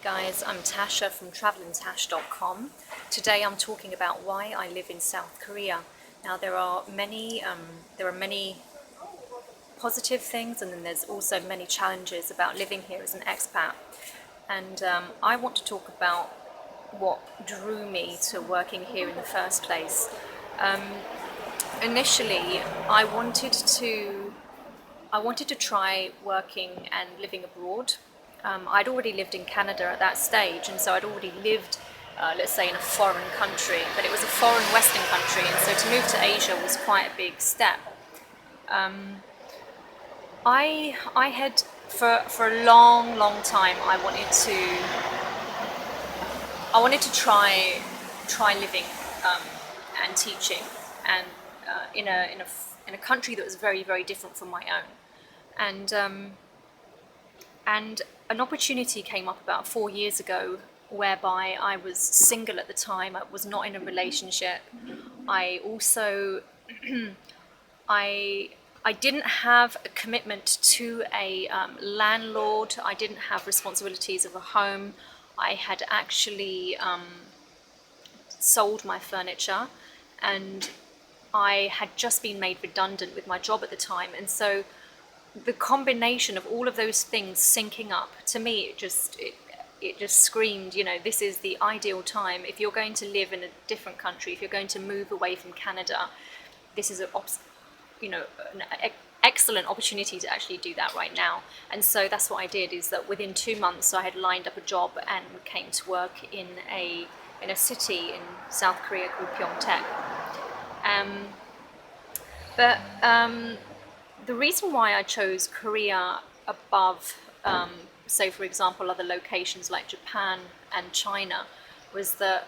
Hey guys, I'm Tasha from travelandtash.com. Today I'm talking about why I live in South Korea. Now there are many positive things, and then there's also many challenges about living here as an expat. And I want to talk about what drew me to working here in the first place. Initially, I wanted to try working and living abroad. I'd already lived in Canada at that stage, and so I'd already lived, let's say, in a foreign country, but it was a foreign Western country, and so to move to Asia was quite a big step. I had, for a long time, I wanted to try living and teaching, and in a country that was very different from my own, and an opportunity came up about 4 years ago, whereby I was single at the time. I was not in a relationship. I also I didn't have a commitment to a landlord. I didn't have responsibilities of a home. I had actually sold my furniture, and I had just been made redundant with my job at the time, and so the combination of all of those things syncing up, to me, it just screamed, this is the ideal time. If you're going to live in a different country, if you're going to move away from Canada, this is an excellent opportunity to actually do that right now. And so that's what I did, is that within 2 months I had lined up a job and came to work in a city in South Korea called Pyeongtaek. The reason why I chose Korea above, say for example, other locations like Japan and China was that,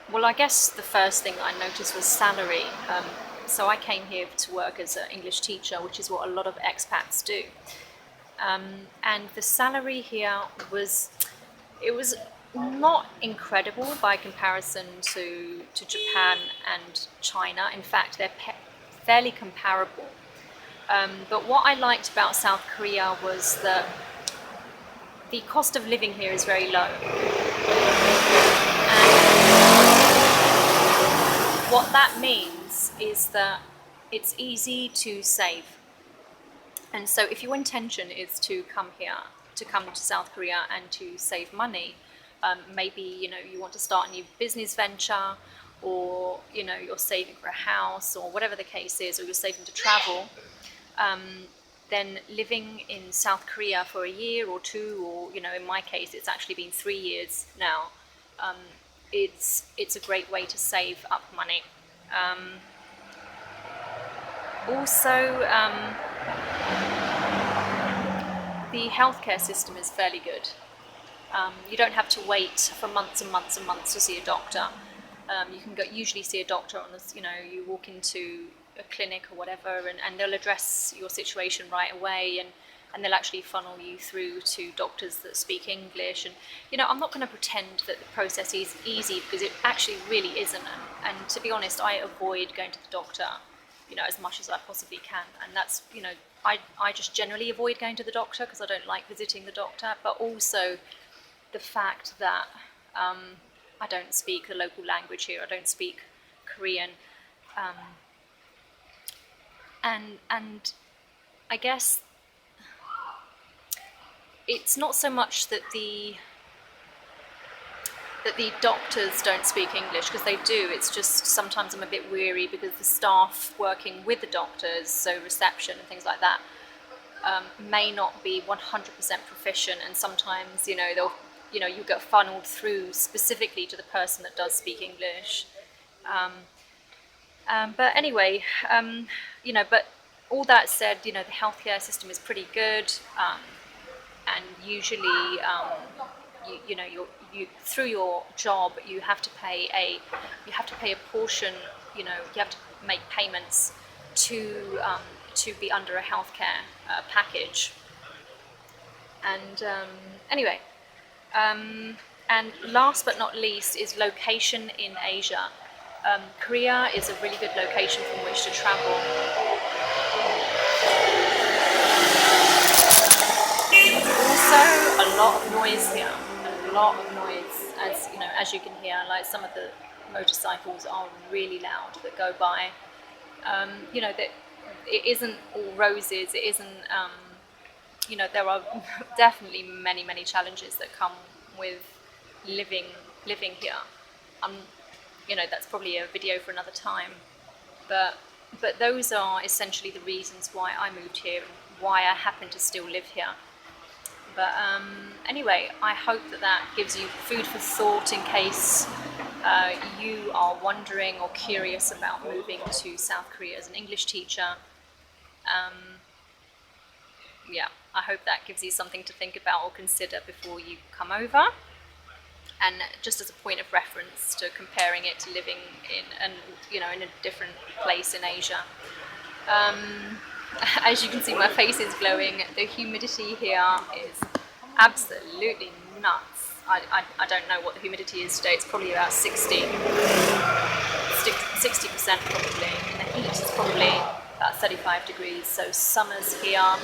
well, I guess the first thing I noticed was salary. So I came here to work as an English teacher, which is what a lot of expats do. And the salary here was not incredible by comparison to Japan and China. In fact, they're fairly comparable. But what I liked about South Korea was that the cost of living here is very low. And what that means is that it's easy to save. And so if your intention is to come to South Korea and to save money, maybe you want to start a new business venture, or you're saving for a house, or whatever the case is, or you're saving to travel, then living in South Korea for a year or two, or in my case it's actually been 3 years now, it's a great way to save up money. Also, the healthcare system is fairly good. You don't have to wait for months and months and months to see a doctor. You can usually see a doctor on this, you walk into a clinic or whatever, and they'll address your situation right away, and they'll actually funnel you through to doctors that speak English. And I'm not going to pretend that the process is easy, because it actually really isn't. And to be honest, I avoid going to the doctor as much as I possibly can, and that's I just generally avoid going to the doctor because I don't like visiting the doctor, but also the fact that I don't speak the local language here. I don't speak Korean, and I guess it's not so much that the doctors don't speak English, because they do. It's just sometimes I'm a bit weary because the staff working with the doctors, so reception and things like that, may not be 100% proficient, and sometimes they'll you get funneled through specifically to the person that does speak English. But anyway, but all that said, the healthcare system is pretty good, and usually, you through your job you have to pay a portion. You have to make payments to be under a healthcare package. And anyway. And last but not least is location in Asia. Korea is a really good location from which to travel. Also, a a lot of noise here, a lot of noise, as you can hear. Like some of the motorcycles are really loud that go by. That it isn't all roses. It isn't. There are definitely many challenges that come with living here. That's probably a video for another time. But those are essentially the reasons why I moved here and why I happen to still live here. But anyway, I hope that gives you food for thought in case you are wondering or curious about moving to South Korea as an English teacher. I hope that gives you something to think about or consider before you come over. And just as a point of reference to comparing it to living in a different place in Asia. As you can see, my face is glowing. The humidity here is absolutely nuts. I don't know what the humidity is today. It's probably about 60% probably. And the heat is probably about 35 degrees. So summers here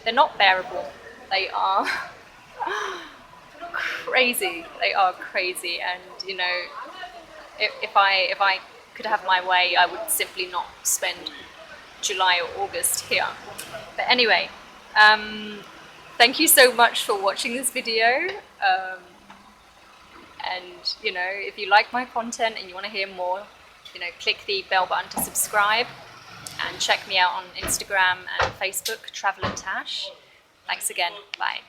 they're not bearable. They are crazy. They are crazy. And if I could have my way, I would simply not spend July or August here. But anyway, thank you so much for watching this video. And if you like my content and you want to hear more, click the bell button to subscribe, and check me out on Instagram and Facebook, Travel and Tash. Thanks again. Bye.